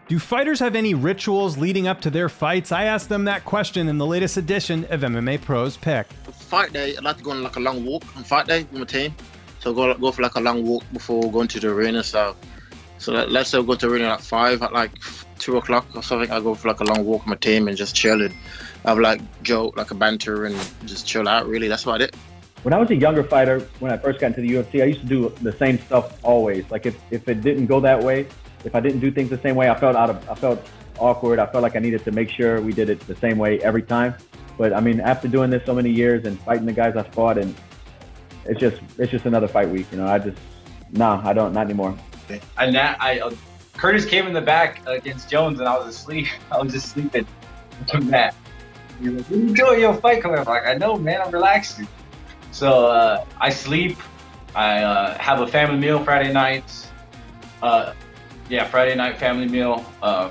Do fighters have any rituals leading up to their fights? I asked them that question in the latest edition of MMA Pros Pick. Fight day, I like to go on like a long walk on fight day with my team. So go for like a long walk before going to the arena. So let's say we go to the arena at 5, at like 2 o'clock or something. I go for like a long walk with my team and just chill and have like joke, like a banter and just chill out. Really, that's about it. When I was a younger fighter, when I first got into the UFC, I used to do the same stuff always. Like if it didn't go that way, if I didn't do things the same way, I felt awkward. I felt like I needed to make sure we did it the same way every time. But I mean, after doing this so many years and fighting the guys I fought, and it's just another fight week. You know, I don't, not anymore. And Curtis came in the back against Jones, and I was asleep. I was just sleeping. Come back. He's like, "What are you doing? Your fight coming up?" I'm like, "I know, man. I'm relaxing." So I sleep. I have a family meal Friday nights. Friday night family meal.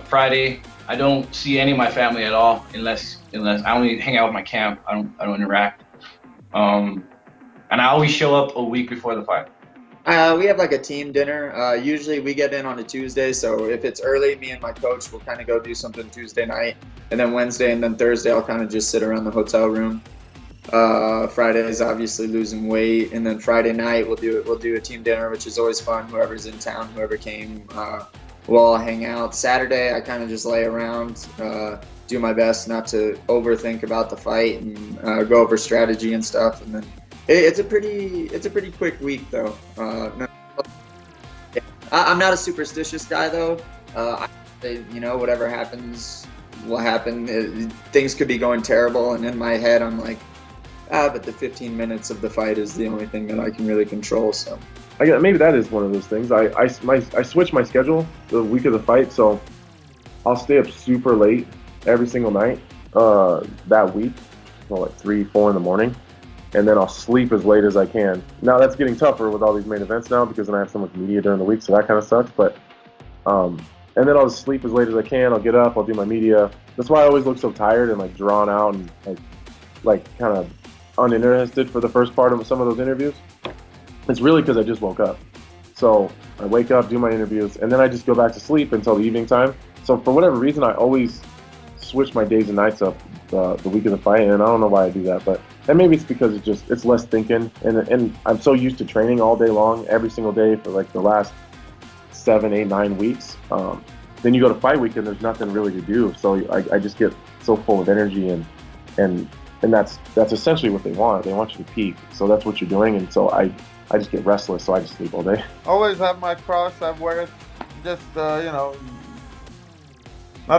Friday, I don't see any of my family at all unless I only hang out with my camp. I don't interact. And I always show up a week before the fight. We have like a team dinner. Usually we get in on a Tuesday, so if it's early, me and my coach will kind of go do something Tuesday night, and then Wednesday and then Thursday I'll kind of just sit around the hotel room. Friday is obviously losing weight, and then Friday night we'll do a team dinner, which is always fun. Whoever's in town, whoever came, we'll all hang out. Saturday I kind of just lay around, do my best not to overthink about the fight and go over strategy and stuff, and then it's a pretty quick week though. I'm not a superstitious guy though. Whatever happens will happen. Things could be going terrible, and in my head I'm like, but the 15 minutes of the fight is the only thing that I can really control. So maybe that is one of those things. I switch my schedule the week of the fight, so I'll stay up super late every single night that week, like 3, 4 in the morning, and then I'll sleep as late as I can. Now that's getting tougher with all these main events now because then I have so much media during the week, so that kind of sucks. But and then I'll just sleep as late as I can. I'll get up, I'll do my media. That's why I always look so tired and like drawn out and like kind of uninterested for the first part of some of those interviews. It's really because I just woke up. So I wake up, do my interviews, and then I just go back to sleep until the evening time. So for whatever reason, I always switch my days and nights up the week of the fight, and I don't know why I do that, and maybe it's because it's less thinking, and I'm so used to training all day long, every single day for like the last 7, 8, 9 weeks. Then you go to fight week and there's nothing really to do, so I just get so full of energy, and that's essentially what they want. They want you to peak, so that's what you're doing, and so I just get restless, so I just sleep all day. Always have my cross. I wear it just not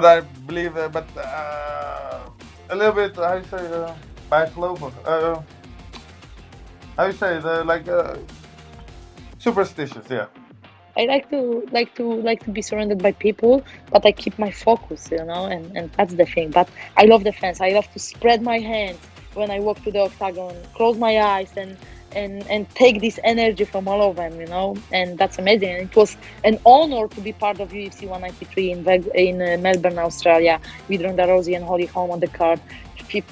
that I believe it, but a little bit. How you say bijgelovig? How you say superstitious? Yeah. I like to be surrounded by people, but I keep my focus, and that's the thing. But I love the fans. I love to spread my hands when I walk to the octagon, close my eyes, and take this energy from all of them, and that's amazing. And it was an honor to be part of UFC 193 in Melbourne, Australia, with Ronda Rousey and Holly Holm on the card.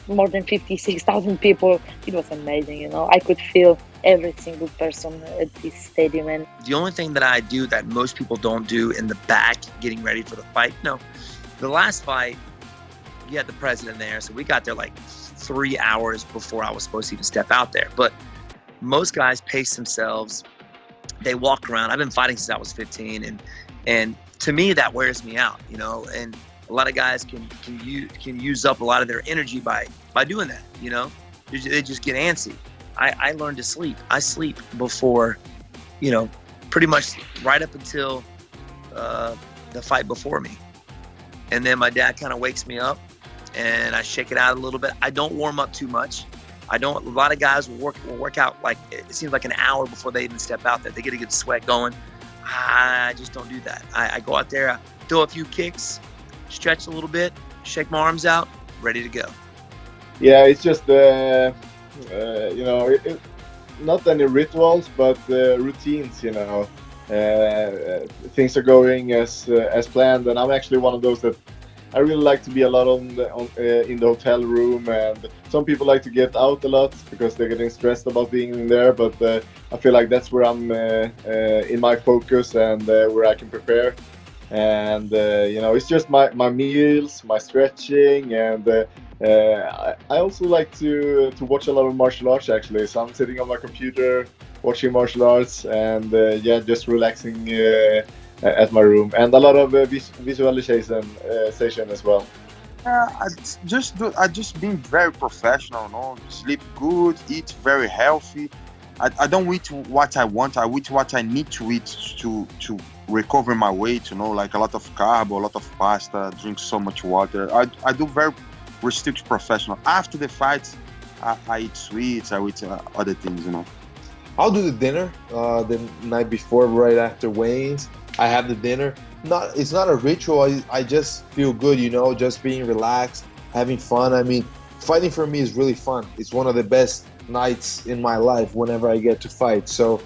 More than 56,000 people. It was amazing, I could feel every single person at this stadium. And the only thing that I do that most people don't do in the back, getting ready for the fight, the last fight, you had the president there, so we got there like 3 hours before I was supposed to even step out there. But most guys pace themselves. They walk around. I've been fighting since I was 15, and to me that wears me out, and a lot of guys can use up a lot of their energy by doing that, They just get antsy. I learned to sleep. I sleep before, pretty much right up until the fight before me. And then my dad kind of wakes me up and I shake it out a little bit. I don't warm up too much. A lot of guys will work out like, it seems like an hour before they even step out there. They get a good sweat going. I just don't do that. I go out there, I throw a few kicks, stretch a little bit, shake my arms out, ready to go. Yeah, it's just not any rituals, but routines. Things are going as planned, and I'm actually one of those that I really like to be a lot in the hotel room, and some people like to get out a lot because they're getting stressed about being in there. But I feel like that's where I'm in my focus and where I can prepare. and it's just my meals, my stretching, and I also like to watch a lot of martial arts actually. So I'm sitting on my computer watching martial arts, and just relaxing at my room, and a lot of visualization session as well. I just being very professional, no? Sleep good, eat very healthy. I don't eat what I want. I eat what I need to eat to recover my weight. Like a lot of carb, a lot of pasta. Drink so much water. I do very restrict professional. After the fights, I eat sweets. I eat other things. I'll do the dinner the night before, right after weigh-ins. I have the dinner. It's not a ritual. I just feel good, just being relaxed, having fun. I mean, fighting for me is really fun. It's one of the best nights in my life whenever I get to fight. So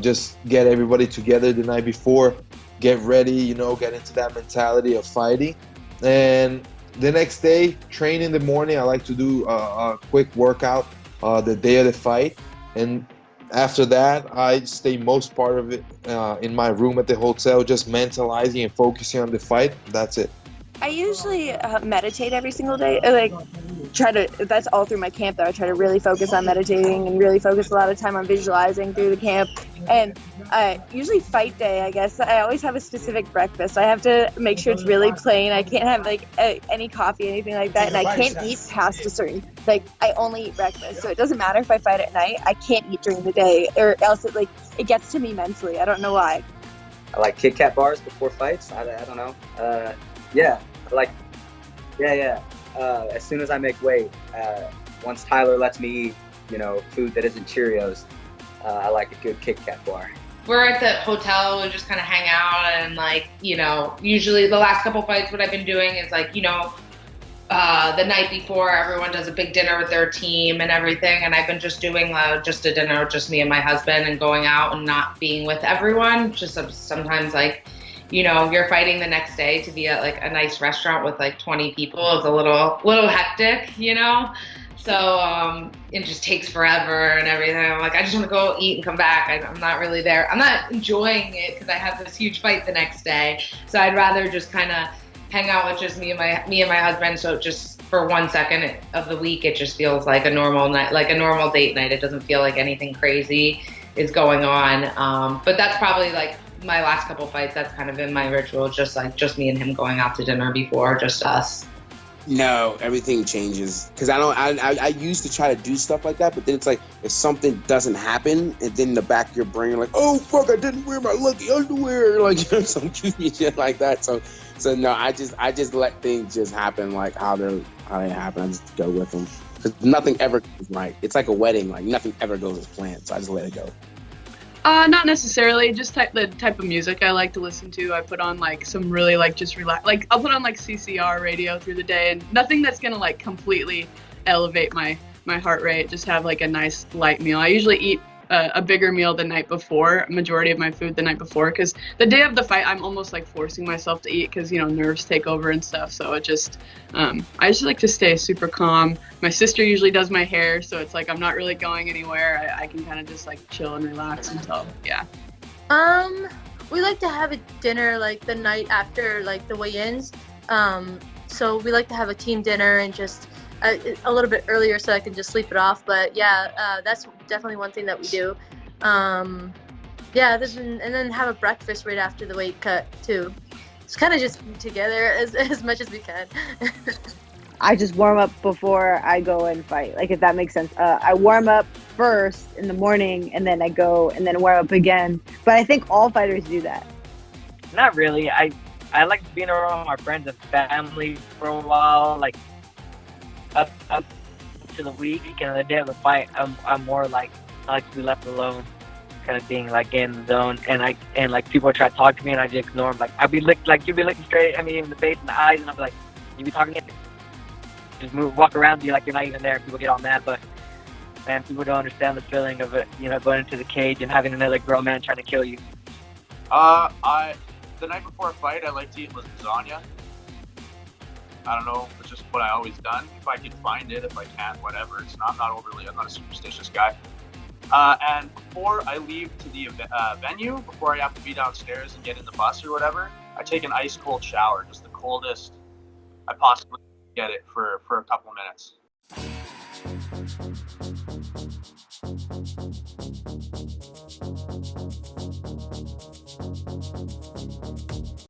just get everybody together the night before, get ready, get into that mentality of fighting. And the next day, train in the morning. I like to do a quick workout the day of the fight. And after that, I stay most part of it in my room at the hotel, just mentalizing and focusing on the fight. That's it. I usually meditate every single day. That's all through my camp though. I try to really focus on meditating and really focus a lot of time on visualizing through the camp. And usually fight day, I guess, I always have a specific breakfast. I have to make sure it's really plain. I can't have any coffee, anything like that. And I can't eat past a certain, I only eat breakfast. So it doesn't matter if I fight at night, I can't eat during the day or else it gets to me mentally. I don't know why. I like Kit Kat bars before fights. I don't know. As soon as I make weight, once Tyler lets me eat, food that isn't Cheerios, I like a good Kit Kat bar. We're at the hotel, we just kind of hang out and usually the last couple fights, what I've been doing is the night before everyone does a big dinner with their team and everything. And I've been just doing just a dinner with just me and my husband and going out and not being with everyone. Just sometimes you're fighting the next day to be at a nice restaurant with 20 people is a little hectic, So it just takes forever and everything. I'm I just want to go eat and come back. I'm not really there. I'm not enjoying it because I have this huge fight the next day. So I'd rather just kind of hang out with just me and my husband. So just for 1 second of the week, it just feels like a normal night, like a normal date night. It doesn't feel like anything crazy is going on. But that's probably my last couple fights. That's kind of been my ritual, just me and him going out to dinner before, just us. No, everything changes because I used to try to do stuff like that, but then it's if something doesn't happen, and then in the back of your brain, you're oh fuck, I didn't wear my lucky underwear, some goofy shit like that. So no, I just let things just happen how they happen. I just go with them because nothing ever goes right. It's like a wedding, nothing ever goes as planned. So I just let it go. Not necessarily. Just the type of music I like to listen to. I put on some really just relax. I'll put on CCR radio through the day, and nothing that's gonna completely elevate my heart rate. Just have a nice light meal. I usually eat a bigger meal the night before. Majority of my food the night before, because the day of the fight I'm almost forcing myself to eat because nerves take over and stuff. So it just I just like to stay super calm. My sister usually does my hair, so it's I'm not really going anywhere. I can kind of just chill and relax until We like to have a dinner the night after the weigh-ins. So we like to have a team dinner and just a little bit earlier so I can just sleep it off. But that's definitely one thing that we do. And then have a breakfast right after the weight cut too. It's kind of just together as much as we can. I just warm up before I go and fight, if that makes sense. I warm up first in the morning, and then I go and then warm up again. But I think all fighters do that. Not really. I like being around my friends and family for a while, up to the week, and the day of the fight, I'm more I like to be left alone, kind of thing, in the zone, and people try to talk to me, and I just ignore them. I'll be you'll be looking straight at me in the face and the eyes, and I'll be you be talking to me. Just walk around you you're not even there. People get all mad, but man, people don't understand the feeling of it. Going into the cage and having another grown man trying to kill you. The night before a fight, I like to eat lasagna. I don't know, it's just what I always done. If I can find it, if I can't, whatever. I'm not a superstitious guy. And before I leave to the venue, before I have to be downstairs and get in the bus or whatever, I take an ice cold shower, just the coldest I possibly get it for a couple minutes.